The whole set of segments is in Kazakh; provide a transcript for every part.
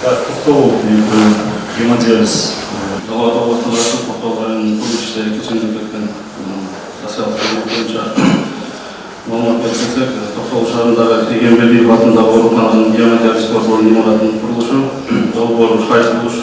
Тоқтау гемодиализ Алатау облысында Тоқтау районының құрылысшылары кешенде өткен социалдық қызмет бойынша мамандық берсек, Тоқтау шаарындағы Егембердиев атындағы аурухананың гемодиализ орталығының ғимаратының құрылышы жол қайтылыш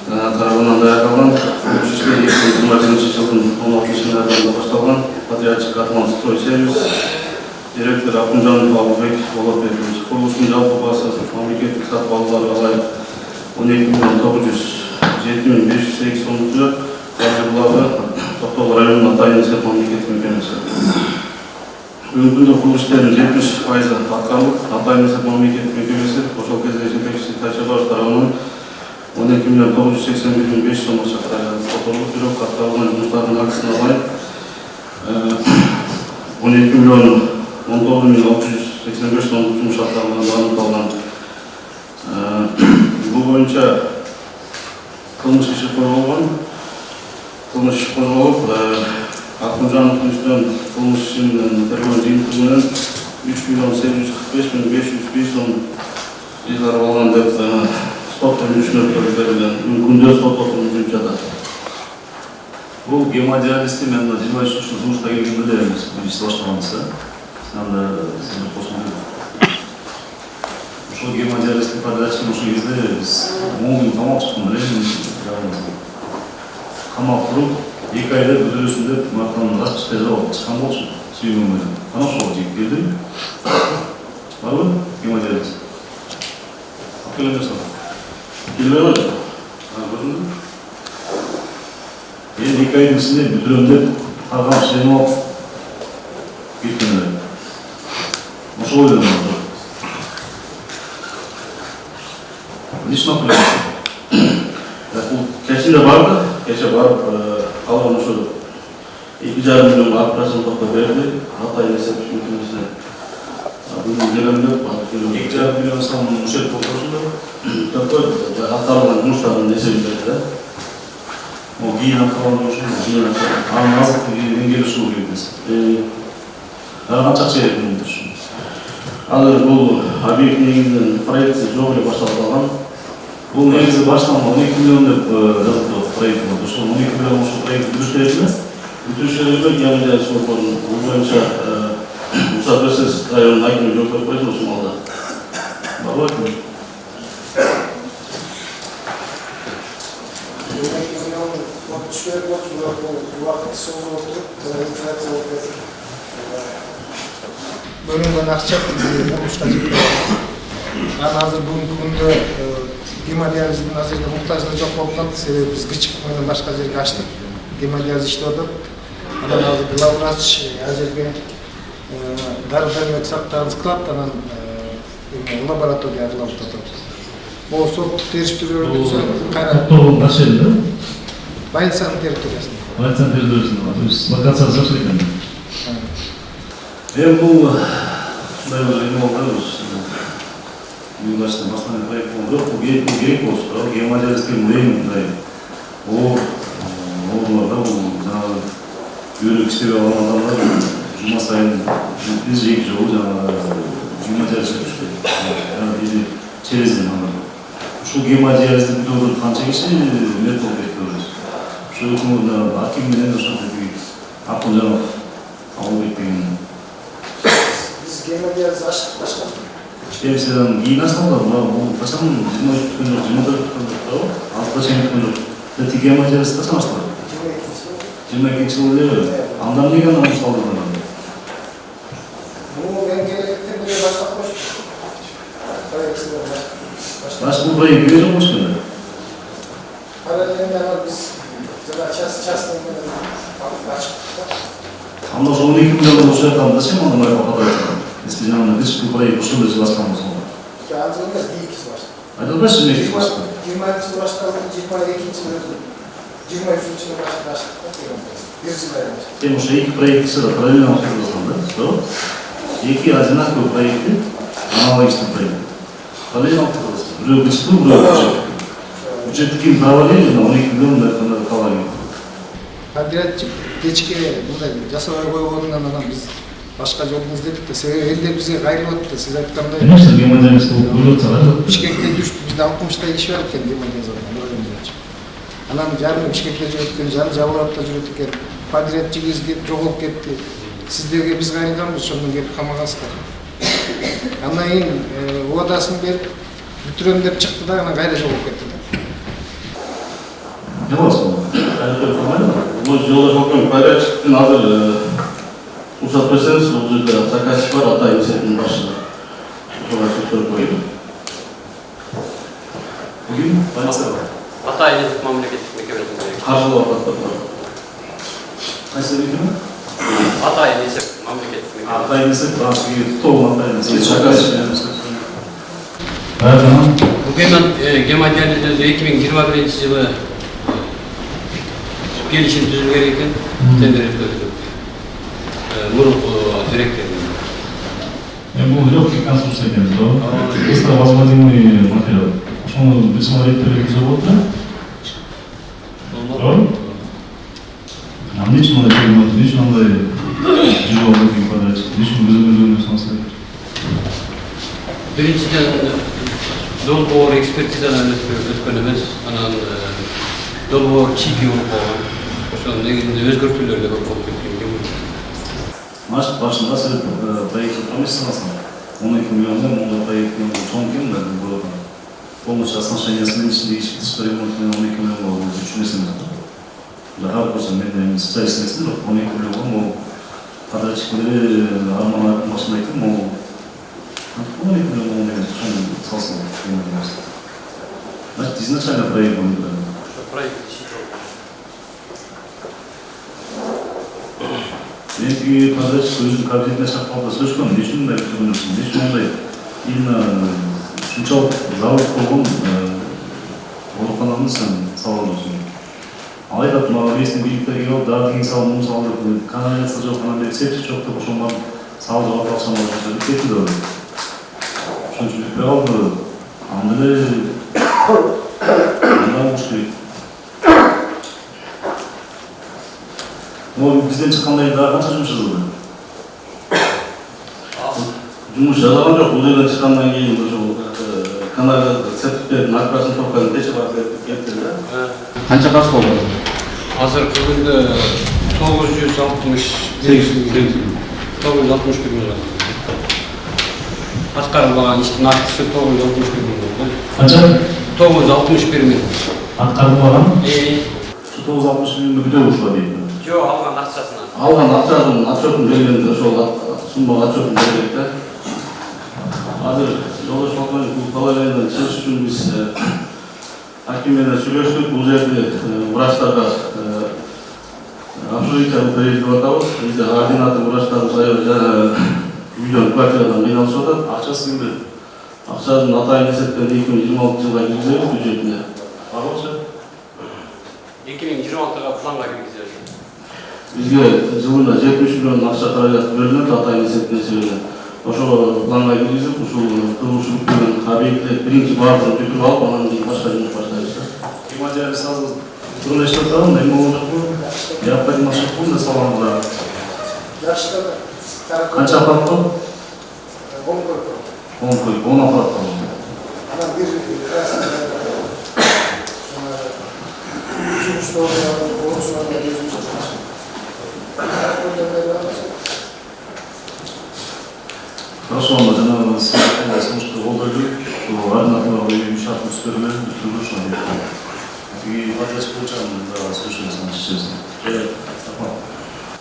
тарапынан аяқталған. Құрылысшылар 2021 жылдың 16 ноябрында басталған патриотик атман строй сервис директор Акунжанов Абубек Болотбекович. Құрылыстың жалпы басы мемлекеттік сатып алуларға лайық 12.907.508 сом құжат. Қаржылығы Тоқтау районына дайын есеп мемлекеттік мекемесі. Бүгінгі құрылыстардың 70% атқарылып, дайын есеп мемлекеттік мекемесі ошол кезде жетекшісі Тайшабаев тарабынан 12.981.500 сом қотарылып жүріп, атқарылған жұмыстардың ақысына лайық 12.19.685 сом жұмыс атқарылғаны анықталған. Бұл бойынша қылмыс іші қозғалған. Қылмыс іші қозғалып, Акунжановтың үстінен қылмыс ішінің тергеу жиынтығынан 3.845.505 сом шығарып алған деп сот жүргізушілер берілген. Күнде сот отыруын жатады. Бұл гемодиализді мен 23 жыл жұмысқа келгенде біз баштағанбыз. Сендер қосылды. Ошол гемодиализдің передачасын ошол кезде біз 10 күн қамалып шықтым білемін. Қамалып тұрып, 2 айда бүдіресінде мақтанын расписка жауап шыққан болсын. Сүймемеді. Қана ошол жек келдім. Бар ғой гемодиализ? Келемін саған. Келмей ғой? Енді 2 айдың ішінде бүдіремдеп қарғам шайын алып кеткенде. Ошол ойдан болды. Лично білемін. Кешінде барды, кеше барып, қалған ошол 2,5 миллион операцион тоқтап берді, Алтай есеп мекемесіне. Бүгін келемдеп, 2,5 миллион сом мүшет болды тоқтап атқарылған жұмыстардың есебін берді. Ол кейін атқарылған жұмыс, аның азықты енгелі шығу келдіңіз. Қанша ақша ердің үшін? Қазір бұл объект негізінен проекция жоқ деп башталған. Бұл негізі баштан 12 миллион деп жазылды проект болды. Ошол 12 миллион ошол проект бүтүрүштүрөбү ме? Бүтүрүштүрөбү гемодиализ орталығын бұл бойынша рұқсат берсеңіз районның әкімі жоқ деп қойды осы малда. Бар ғой әкім? Bölümden akça olmuşlar. Ben hazır bugünkü günde hemodiyalizin hazırda muhtaçlığı çok oldu. Sebebi biz küçük günden başka yerge açtık. Hemodiyaliz işledi. Anan hazır glavraç hazırda darıdan eksaptanız kılaptanan laboratoriya arılamı tutuyoruz. Bu soğuk teriştiriyoruz. Topluluğun kaç yerinde? Bayınsan teritoriyasında. Bayınsan teritoriyasında var. Vakasız yaşayken. Ben bu şunday oldu. Üniversite başkanı proyekt oldu. Bu gerek olsun. Gemodiyalizde mülayim mülayim. Oğullarda bu yürük istediği olan adamlar Cuma sayın biz yek çoğu gemodiyalizde düştü. Yani biri çerezden anladım. Şu gemodiyalizde bir doğru kança kişi met olup bekliyoruz. Şu konuda hakimden de şöyle bir Akıncanov Abubek деген. Biz hemodiyaliz açtık başkanım. İşte mesela iyi nasıl oldu? Bu kaçan 24 gün oldu. Altı sene gün oldu. Peki hemodiyaliz kaçan açtı? 22 yıl oluyor. Andan ne kadar olmuş oldu bundan? Bu ben gelecekten beri başlatmış. Baş bu burayı güvecek olmuş mu? Paralelinde var biz. Çasından açtık. Ama şu 12 milyon oluşuyor tam da şey mi oldu? Если нам здесь говорить, что здесь вас там было? Ya antrenörler değil ki var. Это дальше не есть просто. 20 başladı, 22 başladı. Bir yıl vermiş. Тем, что их проекты сюда параллельно обсуждаются, да? Что? Какие одинаковые проекты, аналогичные проекты. Параллельно обсуждаются. Уже вычту, уже вычту. Уже таким параллельно, у них миллион калорий. Патриотчик кечке мындай жасабай койгонунан анан биз башка жолун издедик да себеби элдер бизге кайрылып атты. Сиз айткандай Конечно, гемодиализ болуп жатса, Бишкекке түштүк. бизде 60 киши бар экен гемодиализдан районубойча. Анан жарым Бишкекте жүрөт экен, жарым Жабылатта жүрөт экен. Подрядчигибиз жоголуп кетти. Сиздерге биз кайрылганбыз, ошондон келип камагансыздар. Андан кийин убадасын берип бүтүрөм деп чыкты да, анан кайра жоголуп кетти. Не боласың? Айрыкты формально. Бұл жолы жоқпен подрядчиктен азыр рұқсат берсеңіз, бұл жерде заказчик бар, Атай институтының басшысы. Ошоға сөз көріп қойды. Бүгін полиция бар. Атай институт мемлекеттік мекемесінде. Қаржылы аппараттар бар. Қайсы мекеме? Атай институт мемлекеттік мекемесі. Атай институт, толық Атай институт. Заказчик. Гемодиализ 2021 жылы келишим түзүлгөн экен, тендер өткөрүлүп. Мурунку директор. Был легкий конструкция, да? Быстро возводимый материал. Ошону биз реттелген завод, да? Эмне үчүн мындай эмне үчүн андай жолдорду квадрат, эмне үчүн өзүңүз санасыз? Биринчиден долбоор экспертизадан өткөн эмес, анан долбоор чийги болуп калган. Ошонун негизинде өзгөртүүлөр да көп болуп кеткен. Наш башында сиз проект комиссиясына 12 миллиондон мындай проектин чоң экен да бул. Полностью оснащение следующей ички ремонтунун 12 миллион болуп түшүнөсүңүз. Дагы болсо мен специалист эмесмин, 12 миллион бул подрядчиктери арман башында экен, бул 12 миллион деген чоң салсын. Значит, изначально проект был. Проект Сенки подрядчик өзүнүн кабинетине чакырып сөзгөн, эмне үчүн мындай түзүлмөсүн, эмне үчүн мындай именно ушунчалык завод болгон оорукананы сен сала албайсың. Ал айтат, мага ресми бийликтер келип, дагы кийин салып, муну салып, канализация жок, анан бери септик жок деп ошону салып жаап алсам болот кетти да. Ошон үчүн бүтпөй калды. Анда эле анда болуш керек. Бизден чыккандай дагы канча жумуш жасалды? Жумуш жасаган жок, бул жерден чыккандан кийин ошо канал сертификаттын аркасын топкан нече бар кетти да. Канча кас болду? азыркы күндө 961 миллион. Аткарылбаган иштин актысы 961 миллион. Канча? 961 миллион. Аткарылбаган? 960 миллион бүтө ушуга дейт. Жок, алган акчасынан. Алган акчасын отчетун бергенде ошол сумма отчетун бердик да. Азыр жолдош болгон бул положениеден чыгыш үчүн биз аким менен сүйлөштүк. Бул жерде врачтарга общежитие берилип атабыз. Бизде координатор врачтарыбыз үйдөн квартирадан кыйналышып атат. Акчасы кимде? Акчасын Атай институттан 2026 жылга киргизебиз бюджетине. Багычы? 2026-га планга киргизебиз. Бизге жылына 70 миллион акча каражат берилет Атай институттун эсебинен. Ошо планга киргизип, ушул курулушу бүткөн объектти биринчи баардыгын бүтүрүп алып, анан кийин башка жумуш баштайбыз. Гемодиализ азыр турун иштеп атабы, эми болуп жокпу? Необходимо шыкпын салганда. Жакшы да. Канча аппарат бар? 10 кой. 10 аппарат бар. Анан бир жумушта орусунда өзүнчө чыгыш. Хорошо, анда жанагы сумушты колдойдук, координаторлорго шарт түзүлгөн турушун дейт. И адрес получаем, да, слушаемся, чечебиз.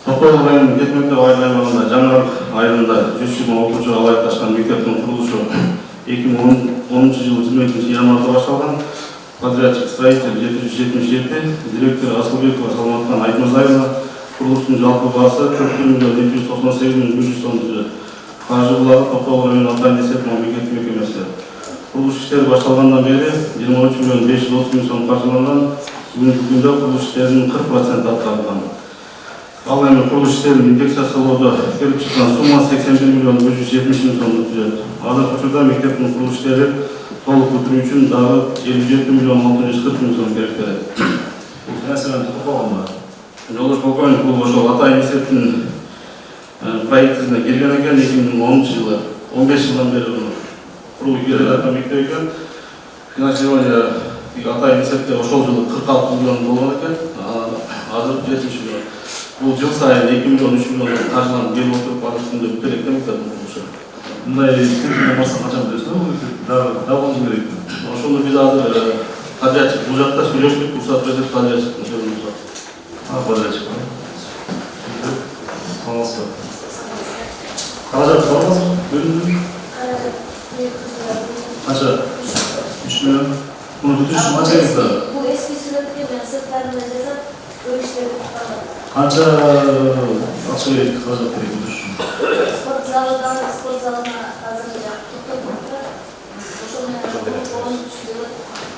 Топол районунун Кетмектеп айланында Жаңарык айылында 120 окуучу алайыпташкан мектептин курулушу 2010 жылы 22 январда башталган. Подрядчик строитель 777, директор Асылбекова Саламатхан Айтмырзаевна. Курулуштун жалпы баасы 4,298,100 сом түзөт. Каржы булары Топол районунун Атай институтунун мамлекеттик мекемеси. Курулуш иштери башталгандан бери 23 миллион 530 миң сом каржыланган. Бүгүнкү күндө курулуш иштеринин 40% аткарылган. Ал эми курулуш иштерин индексациялоодо келип чыккан сумма 81 миллион 170 миң сом түзөт. Азыркы учурда мектептин курулуш иштери толук бүтүрүү үчүн дагы 57 миллион 640 миң сом керек берет. Бул финансирование тутуп калганбы? Жолдош полковник бул ошол Атай институтунун проектисине кирген экен 2010 жылы. 15 жылдан бери курулуп келе жаткан мектеп экен. финансирование атайын есепте ошол жылы 46 миллион болгон экен. Азыр 70 миллион. Бул жыл сайын 2 миллион 3 миллион каржыланып берип отуруп аны түшүндүрүп керек да мектептин курулушу. Мындай техника болмаса качан бересиз? Да болуш керек. Ошону биз азыр подрядчик бул жакта сүйлөшүп уруксат берип подрядчиктин сөзүн алат. Подрядчик. Пожалуйста. Каражат бармы? Бөлүндү. Канча? 3 миллион. Bunu bütün maça yaptı. Bu eski sürekli ben sırtlarında yazıp görüşleri tutarlar. Kança açığı kalacak gerek bu düşün. Spor salona hazırlayacak. Tuttuklar. Boşuna 13 yıl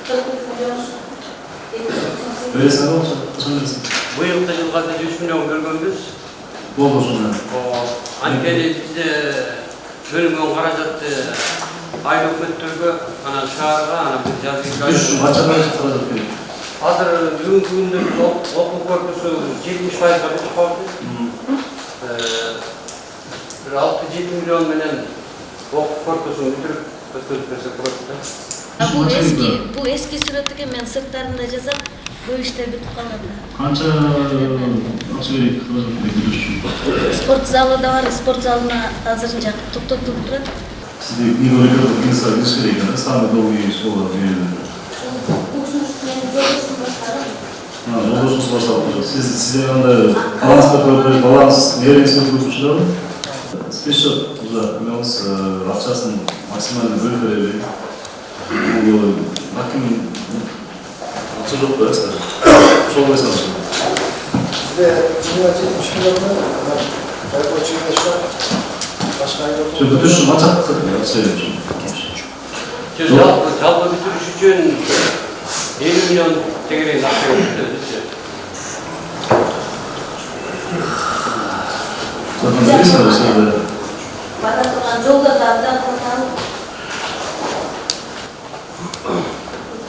40 milyon. Öyle sen olacak. Kaçan verirsin? Bu yılda yıllarda 3 milyon bölgönbüz. Bol boşuna. Antkeni bizde bölümün karajatı aylı hükümettörgü, ana şaharga, ana bir yazgı Düşün, maça kalacak gerek. Hazır bugünkü günde okul korpusu 70%'a bitip kaldı. 6-7 milyon menen okul korpusunu bitirip götürüp kuruldu. Bu eski sürekli ben sırtlarında yazıp bu işler bitip kalmadı. Kança açığı gerek kalacak gerek bu düşün. Spor zalı da var, spor zalına hazırlayacak. Tuttuklar. Sizde iyi böyle bir insan ilişkileri yani sadece doğru bir iş olur diye. Oluşmuş varsa size yanında balans yerinizi kurmuşlar mı? Special uzatmıyoruz. Akçasının maksimalini bölüp bu hakim açılıp da ister. Çok mesaj. Bizde Cumhuriyet 70 milyonda Bayko Çiğneş'te başka ayrı Şimdi bütün şu maç hakkı söyleyeyim. Жалпы бүтүрүш үчүн 50 миллион тегерек акча кетти. Zaten bilirsin o sırada. Bana kalan yolda dağdan kalan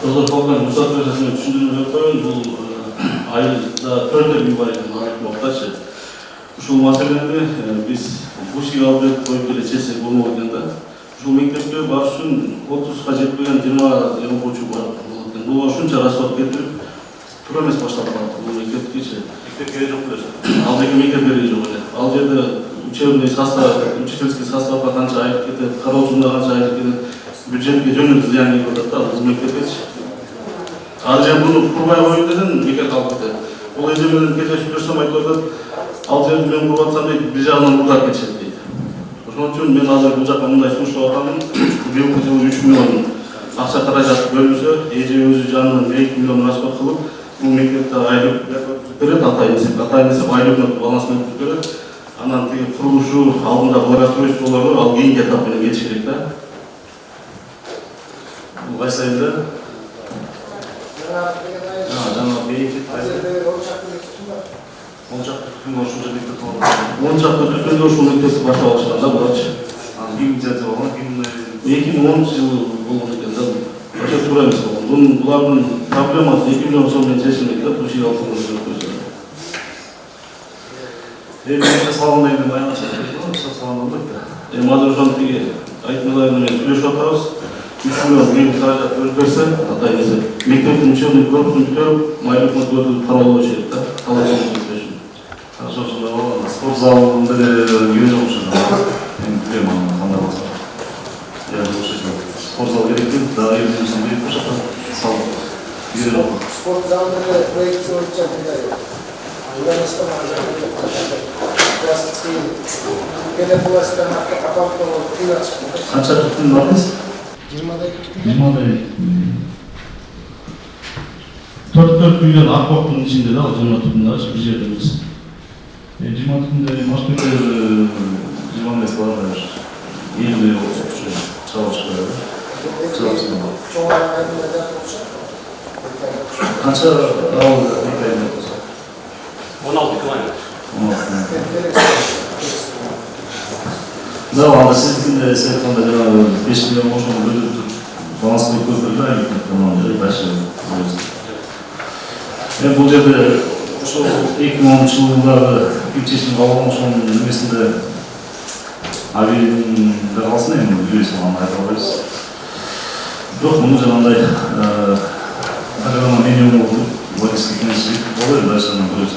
Ozor Polgan ruhsat projesini düşündürüp koyun. Bu ayda 4 bin var ekan muhtaç. Uşul maселени biz bu şey aldık koyup geçesek olmadan da şu mektepte var şun 30'ga жетпеген 20 okuvchi var. Bu şuncha rasvat getirip turames başlap kaldı bu mektepgacha. Mektepke yok diyorsun. Aldagi mektepleri yok edi. Al жерде учебный состав, учительский составга канча айып кетет, кароочунда канча айып кетет, бюджетке жөнөкөй зыян келип атат да бул мектепкечи. Ал жерде буну курбай коюп десең бекер калып кетет. Бул эже менен кече сүйлөшсөм айтып атат, ал жерди мен куруп атсам дейт, бир жагынан мурдап кетишет дейт. Ошон үчүн мен азыр бул жака мындай сунуштап атамын. Быйылкы жылы 3 миллион акча каражат бөлүнсө, эже өзү жанынан 2 миллион расход кылып, бул мектепте айлык берет, атайын есеп айлык балансына берет. Анан тиги курулушу алдында благоустройстволору ал кийинки этап менен кетиш керек да. Bu kaç sayıda? Жаңа бейкет Олжакты түтүн ошол жерде кетип калды. Ончакты түтүндө ушул мектепти баштап алышкан да буларчы. Анан 2000 болгон, 2010 жылы болгон экен да. Ошо туура эмес болгон. Булардын проблемасы 2 миллион сом менен чечилмейт да, бул алты. Эми салганда эми байланышат да, салганда болот да. Азыр ошон тиги айтмалар менен сүйлөшүп атабыз. 3 миллион быйыл каражат бөлүп берсе, атайын эсеп, мектептин учебный корпусун бүтүрүп, майлык өтүп каралуу керек да. Хорошо, что спорт залында үйрөнүп алышат. Эми билем аны кандай болсо. Я лучше спорт зал керек дейт, да, үйрөнүшүн берип ошол сал. Spor zamanında projeksiyon olacak bir de yok. Yunanistan harcayacak. Plastik gene bulaştan apartman olup kıyla çıkmış. Kança tutun varız? 20'da 20'da 4 milyon Akbok'un içinde de alacağım tutumlar bir yerimiz. 20 tutumda maçları 20 mesleğler iyi bir çalışıyor. çoğu ayrımda da olacak. Kança aldı hikayeler olsa? 16 km. Да, анда сиздин да сетканда жана 5 миллион ошону бөлүп балансын көтөрдү айып дальше. Бул жерде ошол 2010 жылдагы үчөсүн алган ошонун немесинде абийдин да калсын эми билесиң аны айта албайбыз. Бирок муну жанагындай программа меню болуп, логистик менеджер болот, дальше анан көрөбүз.